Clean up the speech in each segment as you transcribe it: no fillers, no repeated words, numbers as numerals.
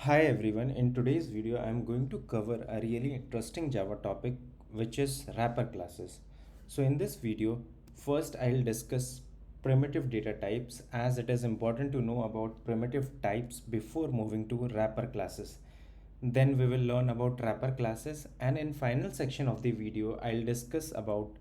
Hi everyone, in today's video I am going to cover a really interesting Java topic which is wrapper classes. So in this video, first I'll discuss primitive data types as it is important to know about primitive types before moving to wrapper classes. Then we will learn about wrapper classes, and in final section of the video I'll discuss about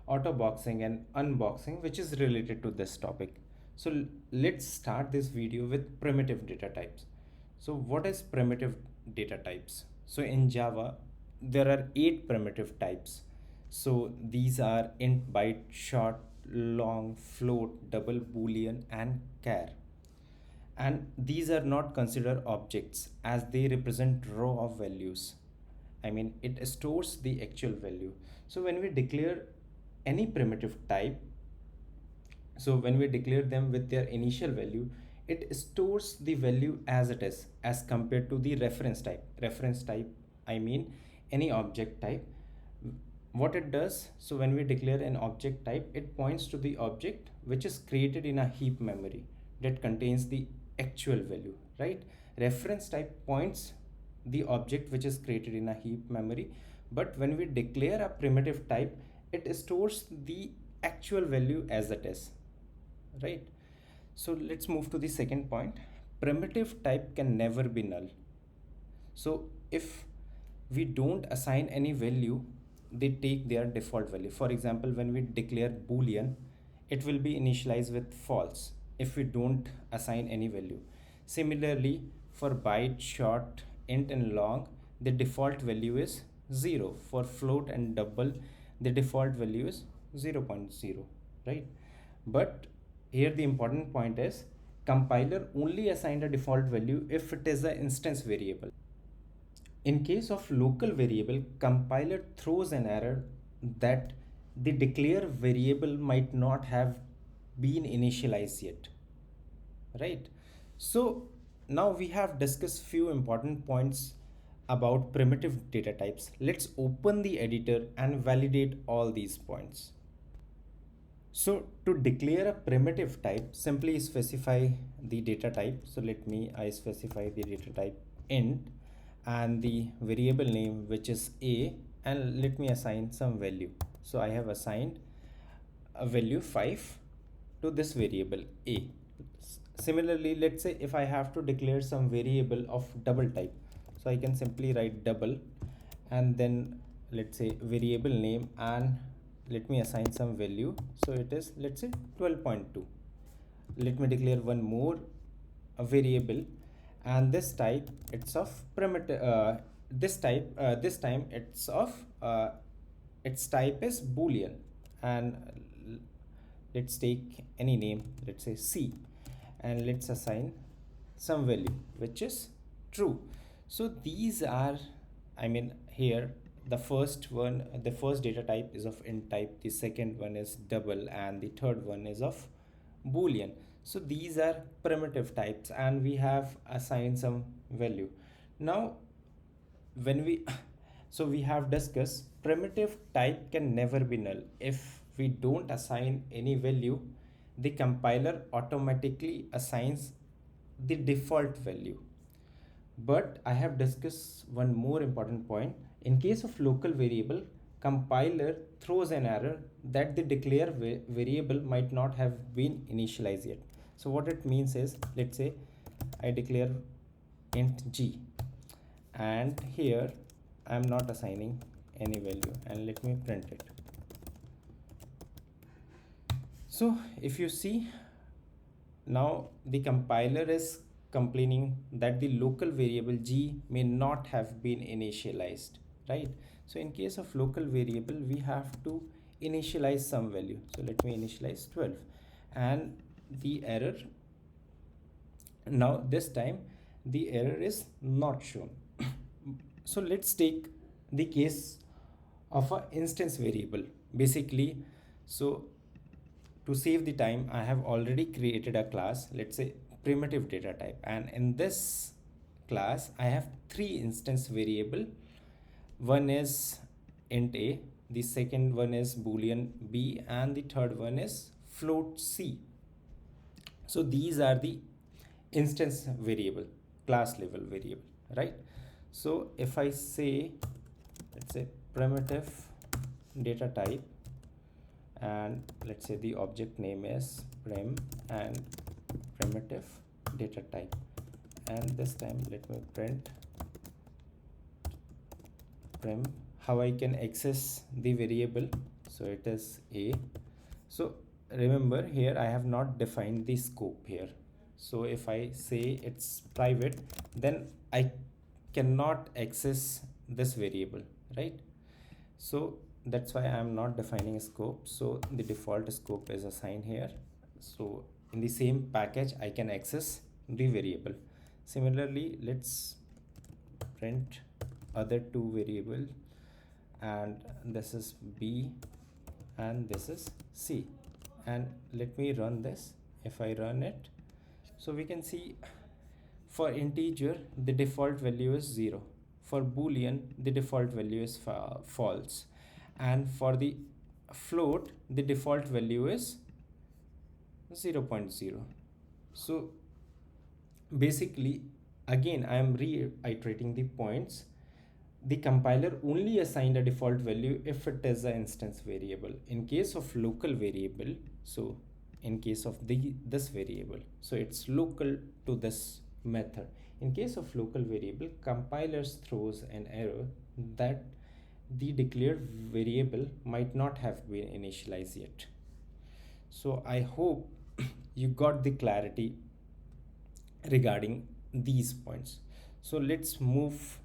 autoboxing and unboxing which is related to this topic. So let's start this video with primitive data types. So what is primitive data types? So in Java, there are 8 primitive types. So these are int, byte, short, long, float, double, boolean, and char. And these are not considered objects as they represent row of values. I mean, it stores the actual value. So when we declare any primitive type, so when we declare them with their initial value, it stores the value as it is as compared to the reference type. Reference type, I mean any object type. What it does, so when we declare an object type, it points to the object which is created in a heap memory that contains the actual value, right? Reference type points the object which is created in a heap memory, but when we declare a primitive type, it stores the actual value as it is, right? So let's move to the second point. Primitive type can never be null. So if we don't assign any value, they take their default value. For example, when we declare boolean, it will be initialized with false if we don't assign any value. Similarly, for byte, short, int, and long, the default value is 0. For float and double, the default value is 0, 0.0, right? But here the important point is compiler only assigned a default value if it is an instance variable. In case of local variable, compiler throws an error that the declare variable might not have been initialized yet, right? So now we have discussed few important points about primitive data types. Let's open the editor and validate all these points. So to declare a primitive type, simply specify the data type. So I specify the data type int and the variable name which is a, and let me assign some value. So I have assigned a value 5 to this variable a. Similarly, let's say if I have to declare some variable of double type, so I can simply write double and then let's say variable name, and let me assign some value. So it is, let's say, 12.2. Let me declare one more a variable, and this type it's of primitive this time its type is boolean, and let's take any name, let's say C, and let's assign some value which is true. So these are, I mean, here the first data type is of int type, the second one is double, and the third one is of boolean. So these are primitive types and we have assigned some value. Now when we so we have discussed primitive type can never be null. If we don't assign any value, the compiler automatically assigns the default value. But I have discussed one more important point. In case of local variable, compiler throws an error that the declare variable might not have been initialized yet. So what it means is, let's say I declare int g, and here I am not assigning any value, and let me print it. So if you see, now the compiler is complaining that the local variable g may not have been initialized, right? So in case of local variable, we have to initialize some value. So let me initialize 12, and the error, now this time the error is not shown. So let's take the case of an instance variable. Basically, so to save the time, I have already created a class, let's say primitive data type, and in this class I have 3 instance variable. One is int a, the second one is boolean b, and the third one is float c. So these are the instance variable, class level variable. right? So if I say, let's say primitive data type, and let's say the object name is prim and primitive data type, and this time let me print prim, how I can access the variable. So it is a. So remember here I have not defined the scope here. So if I say it's private, then I cannot access this variable, right? So that's why I'm not defining a scope. So the default scope is assigned here. So in the same package I can access the variable. Similarly, let's print other two variable, and this is b and this is c, and let me run this. If I run it, so we can see for integer the default value is 0, for boolean the default value is false, and for the float the default value is 0, 0.0. So basically, again I am reiterating the points. The compiler only assigned a default value if it is an instance variable. In case of local variable, so in case of this variable, so it's local to this method. In case of local variable, compilers throws an error that the declared variable might not have been initialized yet. So I hope you got the clarity regarding these points. So let's move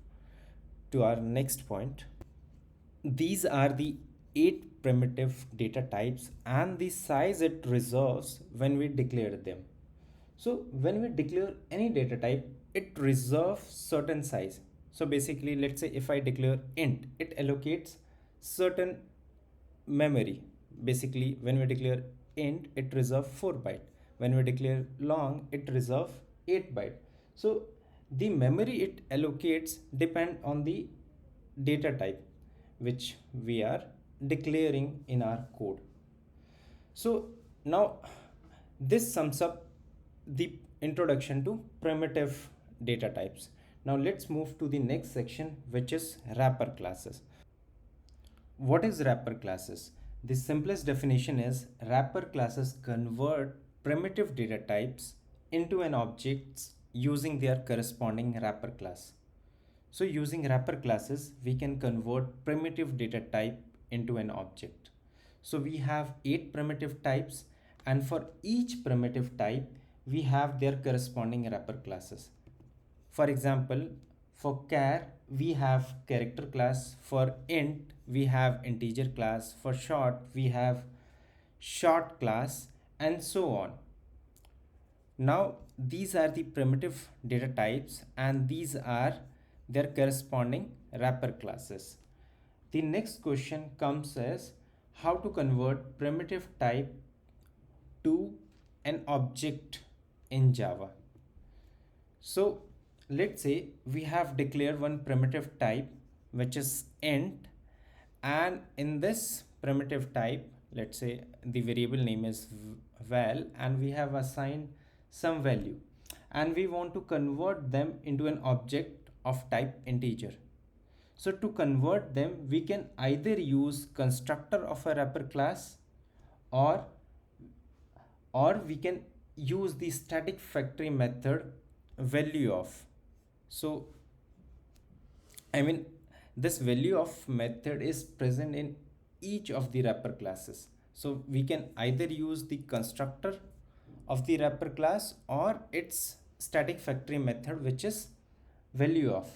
to our next point. These are the 8 primitive data types and the size it reserves when we declare them. So when we declare any data type, it reserves certain size. So basically, let's say if I declare int, it allocates certain memory. Basically, when we declare int, it reserves 4 byte. When we declare long, it reserves 8 byte. So the memory it allocates depend on the data type which we are declaring in our code. So now this sums up the introduction to primitive data types. Now let's move to the next section, which is wrapper classes. What is wrapper classes? The simplest definition is wrapper classes convert primitive data types into an objects using their corresponding wrapper class. So using wrapper classes, we can convert primitive data type into an object. So we have 8 primitive types, and for each primitive type, we have their corresponding wrapper classes. For example, for char, we have character class. For int, we have integer class. For short, we have short class, and so on. Now, these are the primitive data types, and these are their corresponding wrapper classes. The next question comes as how to convert primitive type to an object in Java. So let's say we have declared one primitive type which is int, and in this primitive type, let's say the variable name is val, and we have assigned some value, and we want to convert them into an object of type integer. So to convert them, we can either use constructor of a wrapper class, or we can use the static factory method value of. So I mean, this value of method is present in each of the wrapper classes. So we can either use the constructor of the wrapper class or its static factory method, which is value of.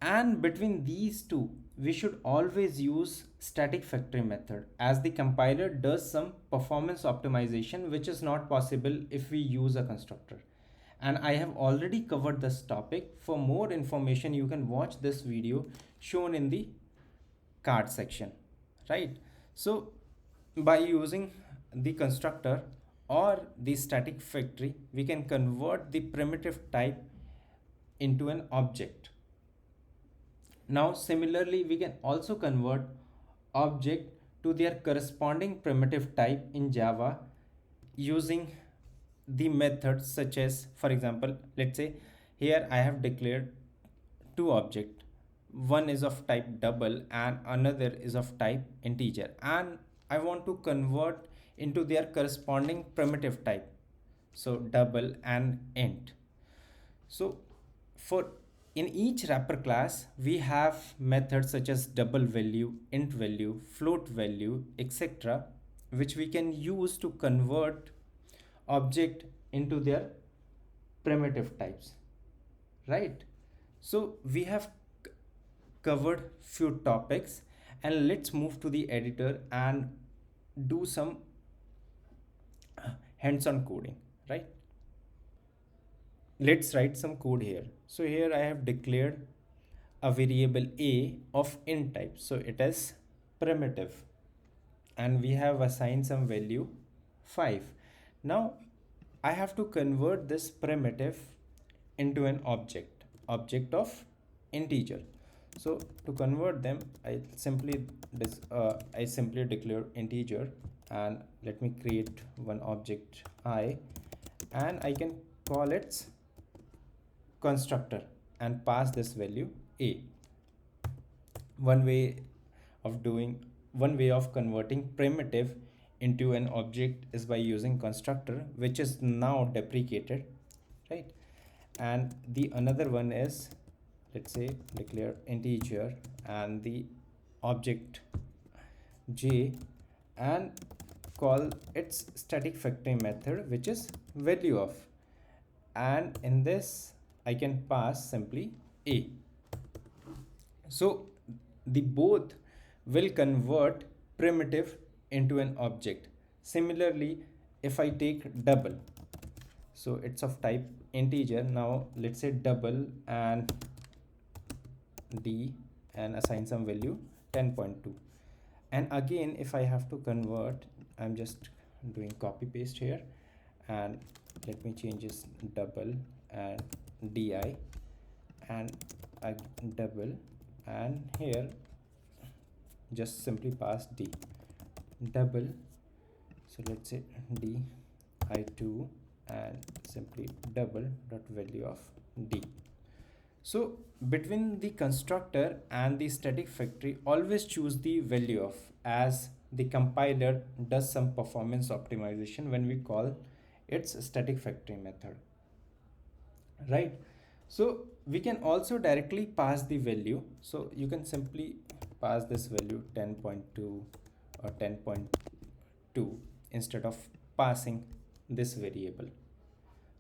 And between these two, we should always use static factory method, as the compiler does some performance optimization which is not possible if we use a constructor. And I have already covered this topic. For more information, you can watch this video shown in the card section, right? So by using the constructor or the static factory, we can convert the primitive type into an object. Now similarly, we can also convert object to their corresponding primitive type in Java using the methods such as, for example, let's say here I have declared two object. One is of type double and another is of type integer, and I want to convert into their corresponding primitive type, so double and int. So for in each wrapper class, we have methods such as double value, int value, float value, etc., which we can use to convert object into their primitive types, right? So we have covered few topics, and let's move to the editor and do some hands-on coding, right? Let's write some code here. So here I have declared a variable a of int type, so it is primitive, and we have assigned some value 5. Now I have to convert this primitive into an object of integer. So to convert them, I simply declare integer, and let me create one object I, and I can call its constructor and pass this value a. One way one way of converting primitive into an object is by using constructor, which is now deprecated, right? And the another one is, let's say, declare integer and the object j, and call its static factory method, which is value of, and in this I can pass simply a. So the both will convert primitive into an object. Similarly, if I take double, so it's of type integer. Now let's say double and d, and assign some value 10.2. And again, if I have to convert, I'm just doing copy paste here, and let me change this double and di, and double, and here just simply pass d double. So let's say d I2 and simply double dot value of d. So between the constructor and the static factory, always choose the value of, as the compiler does some performance optimization when we call its static factory method, right? So we can also directly pass the value. So you can simply pass this value 10.2 or 10.2 instead of passing this variable,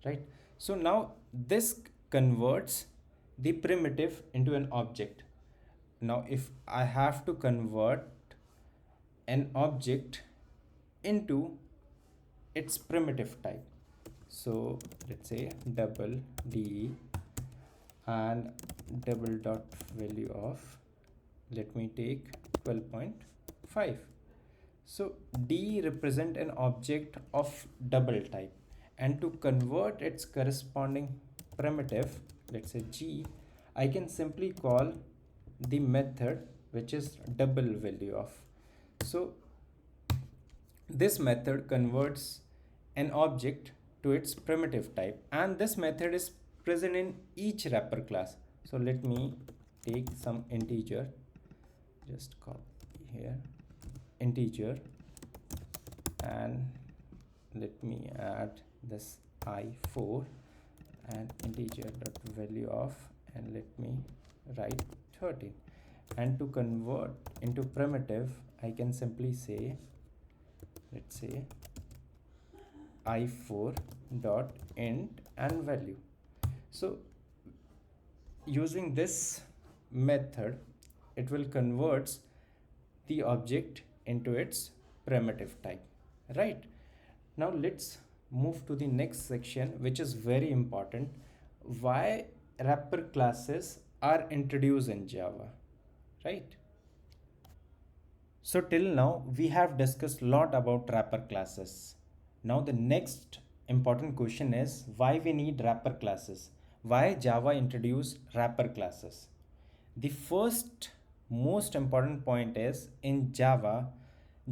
right? So now this converts the primitive into an object. Now if I have to convert an object into its primitive type, so let's say double d and double dot value of, let me take 12.5. so d represent an object of double type, and to convert its corresponding primitive, let's say g, I can simply call the method which is double value of. So this method converts an object to its primitive type, and this method is present in each wrapper class. So let me take some integer, just copy here integer, and let me add this I4 and integer dot value of, and let me write 13. And to convert into primitive, I can simply say, let's say I4 dot int and value. So using this method, it will converts the object into its primitive type, right? Now let's move to the next section, which is very important: why wrapper classes are introduced in Java, right? So till now we have discussed a lot about wrapper classes. Now the next important question is why we need wrapper classes. Why Java introduced wrapper classes? The first most important point is, in Java,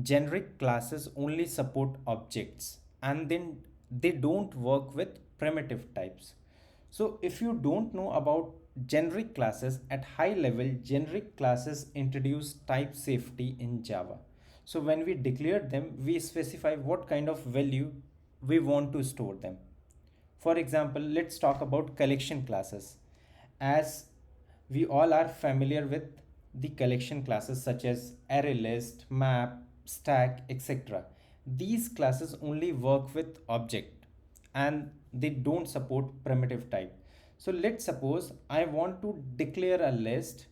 generic classes only support objects, and then they don't work with primitive types. So if you don't know about generic classes, at high level, generic classes introduce type safety in Java. So when we declare them, we specify what kind of value we want to store them. For example, let's talk about collection classes. As we all are familiar with the collection classes such as array list, map, stack, etc. These classes only work with object and they don't support primitive type. So let's suppose I want to declare a list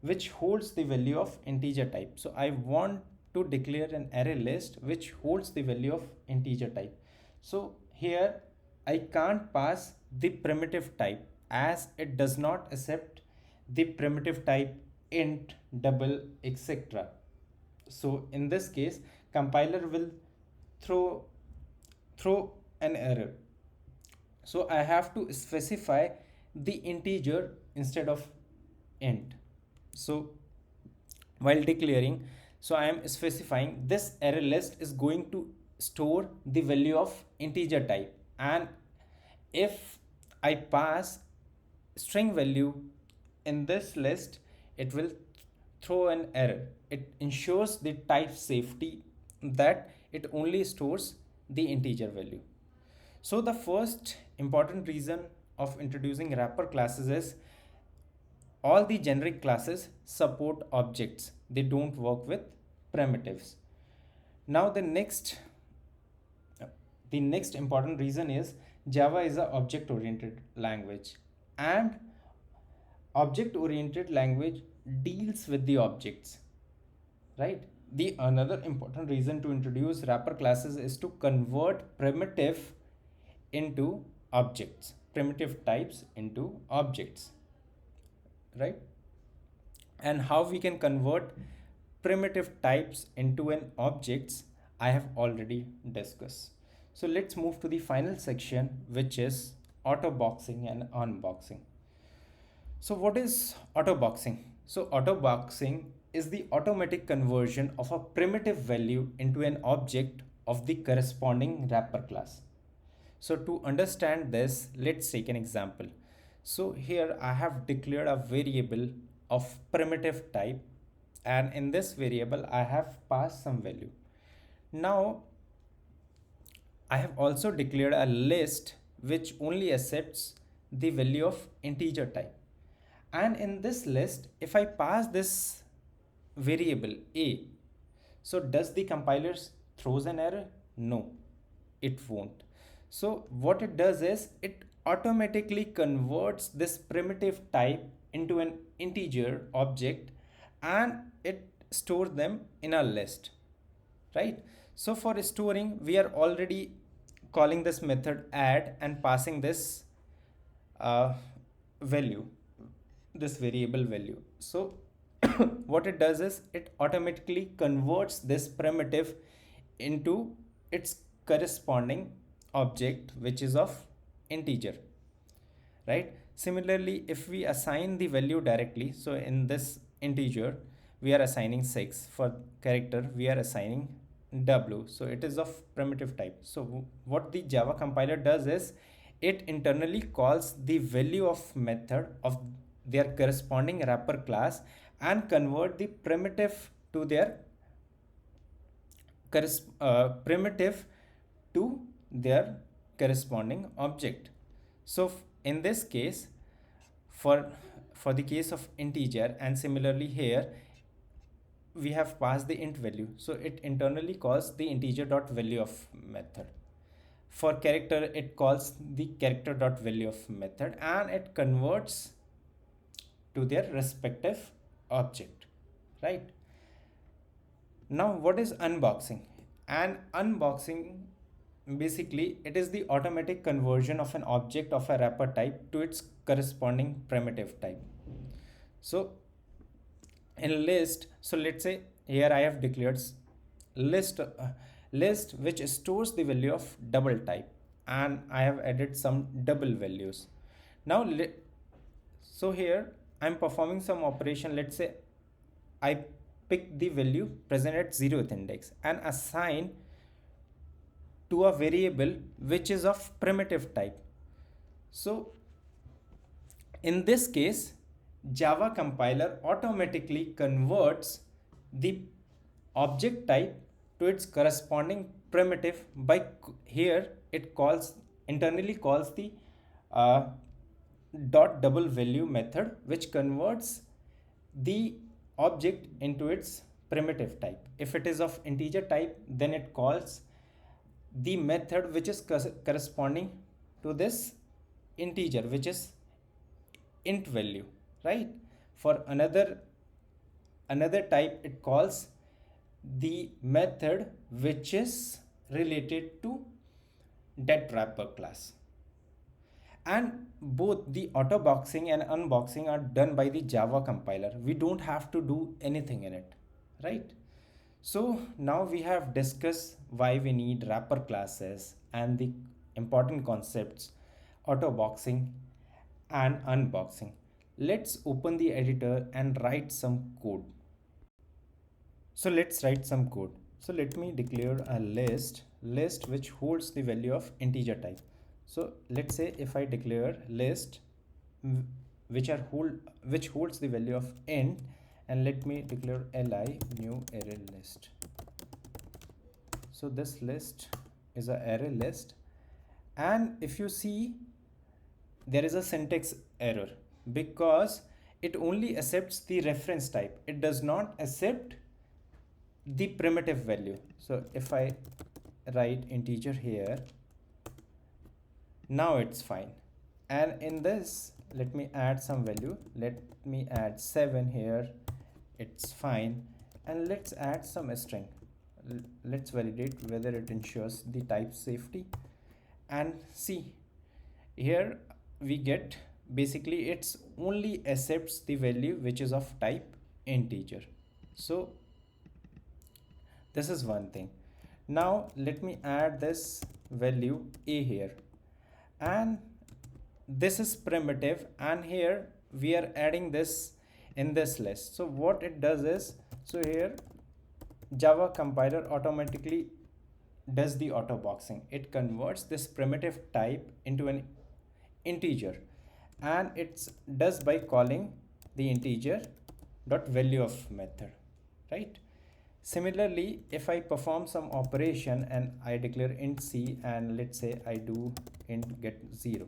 which holds the value of integer type. So I want to declare an array list which holds the value of integer type. So here I can't pass the primitive type as it does not accept the primitive type int, double, etc. So in this case, compiler will throw throw an error. So I have to specify the integer instead of int. So while declaring, so I am specifying this array list is going to store the value of integer type, and if I pass string value in this list, it will throw an error. It ensures the type safety that it only stores the integer value. So the first important reason of introducing wrapper classes is all the generic classes support objects. They don't work with primitives. Now the next important reason is Java is a object oriented language, and object oriented language deals with the objects, right? The another important reason to introduce wrapper classes is to convert primitive into objects, primitive types into objects, right? And how we can convert primitive types into an objects, I have already discussed. So let's move to the final section, which is autoboxing and unboxing. So what is autoboxing? So autoboxing is the automatic conversion of a primitive value into an object of the corresponding wrapper class. So to understand this, let's take an example. So here I have declared a variable of primitive type, and in this variable I have passed some value. Now I have also declared a list which only accepts the value of integer type. And in this list, if I pass this variable a, so does the compiler throws an error? No, it won't. So what it does is it automatically converts this primitive type into an integer object, and it stores them in a list, right? So for storing, we are already calling this method add and passing this uh, value, this variable value. So what it does is it automatically converts this primitive into its corresponding object, which is of integer, right? Similarly, if we assign the value directly, so in this integer we are assigning 6, for character we are assigning w, so it is of primitive type. So what the Java compiler does is it internally calls the value of method of their corresponding wrapper class and convert the primitive to their primitive to their corresponding object. So in this case, for for the case of integer, and similarly here we have passed the int value, so it internally calls the integer dot value of method. For character, it calls the character dot value of method, and it converts to their respective object, right? Now what is unboxing? And unboxing, basically it is the automatic conversion of an object of a wrapper type to its corresponding primitive type. So in list, so let's say here I have declared list list which stores the value of double type, and I have added some double values. Now so here I'm performing some operation. Let's say I pick the value present at 0th index and assign to a variable which is of primitive type. So In this case, Java compiler automatically converts the object type to its corresponding primitive by here it calls internally calls the uh, dot double value method, which converts the object into its primitive type. If it is of integer type, then it calls the method which is corresponding to this integer, which is int value, right? For another type, it calls the method which is related to that wrapper class. And both the autoboxing and unboxing are done by the Java compiler. We don't have to do anything in it, right? So now we have discussed why we need wrapper classes and the important concepts, autoboxing and unboxing. Let's open the editor and write some code. So let's write some code. So let me declare a list which holds the value of integer type. So let's say if I declare list which holds the value of int, and let me declare li new array list. So this list is a array list, and if you see, there is a syntax error because it only accepts the reference type. It does not accept the primitive value. So if I write integer here, now it's fine. And in this, let me add some value. Let me add 7 here. It's fine. And let's add some string. Let's validate whether it ensures the type safety. And see, here we get basically it's only accepts the value which is of type integer. So this is one thing. Now let me add this value a here, and this is primitive, and here we are adding this in this list. So what it does is, so here Java compiler automatically does the auto boxing. It converts this primitive type into an integer, and it does by calling the integer dot value of method, right? Similarly, if I perform some operation and I declare int c, and let's say I do int get 0.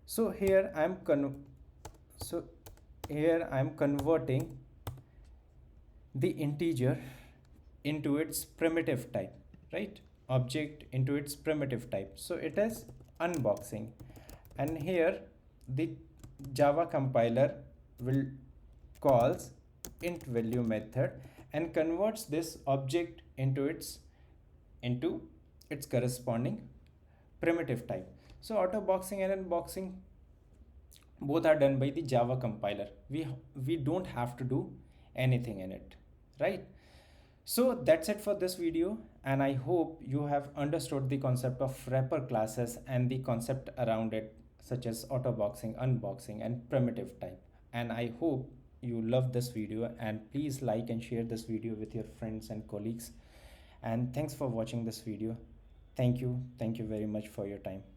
So here I'm converting the integer into its primitive type, right? Object into its primitive type. So it is unboxing, and here the Java compiler will calls int value method and converts this object into its corresponding primitive type. So autoboxing and unboxing both are done by the Java compiler. We don't have to do anything in it, right? So that's it for this video, and I hope you have understood the concept of wrapper classes and the concept around it, such as autoboxing, unboxing, and primitive type. And I hope you love this video, and please like and share this video with your friends and colleagues. And thanks for watching this video. Thank you very much for your time.